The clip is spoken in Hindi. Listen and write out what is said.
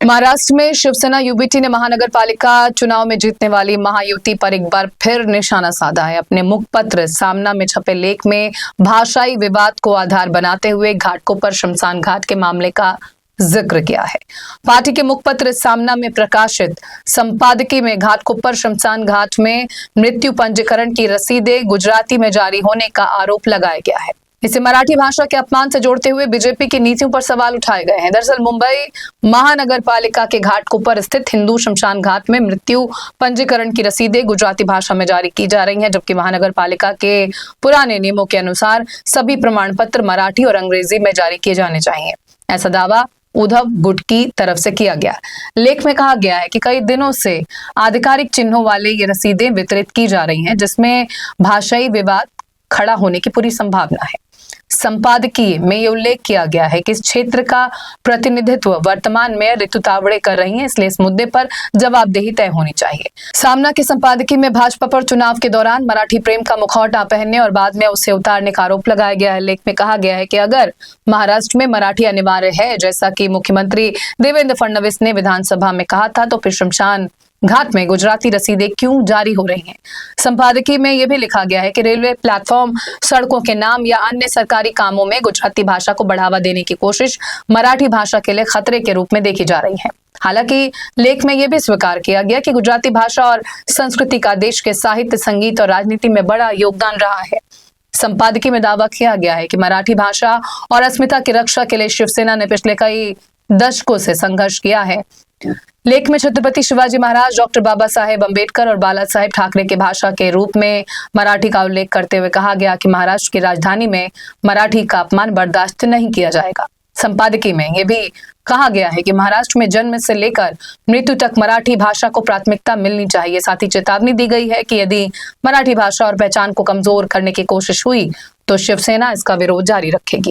महाराष्ट्र में शिवसेना यूबीटी ने महानगर पालिका चुनाव में जीतने वाली महायुति पर एक बार फिर निशाना साधा है। अपने मुखपत्र सामना में छपे लेख में भाषाई विवाद को आधार बनाते हुए घाटकोपर शमशान घाट के मामले का जिक्र किया है। पार्टी के मुखपत्र सामना में प्रकाशित संपादकीय में घाटकोपर शमशान घाट में मृत्यु पंजीकरण की रसीदें गुजराती में जारी होने का आरोप लगाया गया है। इसे मराठी भाषा के अपमान से जोड़ते हुए बीजेपी की नीतियों पर सवाल उठाए गए हैं। दरअसल मुंबई महानगर पालिका के घाटकोपर स्थित हिंदू शमशान घाट में मृत्यु पंजीकरण की रसीदें गुजराती भाषा में जारी की जा रही हैं, जबकि महानगर पालिका के पुराने नियमों के अनुसार सभी प्रमाण पत्र मराठी और अंग्रेजी में जारी किए जाने चाहिए। ऐसा दावा उद्धव गुट की तरफ से किया गया। लेख में कहा गया है कि कई दिनों से आधिकारिक चिन्हों वाले ये रसीदें वितरित की जा रही हैं, जिसमें भाषाई विवाद खड़ा होने की पूरी संभावना है। संपादकीय में ये उल्लेख किया गया है कि इस क्षेत्र का प्रतिनिधित्व वर्तमान मेयर रितु तावड़े कर रही हैं, इसलिए इस मुद्दे पर जवाबदेही तय होनी चाहिए। सामना के संपादकीय में भाजपा पर चुनाव के दौरान मराठी प्रेम का मुखौटा पहनने और बाद में उसे उतारने का आरोप लगाया गया है। लेख में कहा गया है कि अगर महाराष्ट्र में मराठी अनिवार्य है, जैसा कि मुख्यमंत्री देवेंद्र फडणवीस ने विधानसभा में कहा था, तो फिर शमशान घाट में गुजराती रसीदें क्यों जारी हो रही हैं? संपादकीय में यह भी लिखा गया है कि रेलवे प्लेटफॉर्म, सड़कों के नाम या अन्य सरकारी कामों में गुजराती भाषा को बढ़ावा देने की कोशिश मराठी भाषा के लिए खतरे के रूप में देखी जा रही है। हालांकि लेख में यह भी स्वीकार किया गया कि गुजराती भाषा और संस्कृति का देश के साहित्य, संगीत और राजनीति में बड़ा योगदान रहा है। संपादकीय में दावा किया गया है कि मराठी भाषा और अस्मिता की रक्षा के लिए शिवसेना ने पिछले कई दशकों से संघर्ष किया है। लेख में छत्रपति शिवाजी महाराज, डॉक्टर बाबा साहेब अम्बेडकर और बाला साहेब ठाकरे की भाषा के रूप में मराठी का उल्लेख करते हुए कहा गया कि महाराष्ट्र की राजधानी में मराठी का अपमान बर्दाश्त नहीं किया जाएगा। संपादकीय में यह भी कहा गया है कि महाराष्ट्र में जन्म से लेकर मृत्यु तक मराठी भाषा को प्राथमिकता मिलनी चाहिए। साथ ही चेतावनी दी गई है कि यदि मराठी भाषा और पहचान को कमजोर करने की कोशिश हुई तो शिवसेना इसका विरोध जारी रखेगी।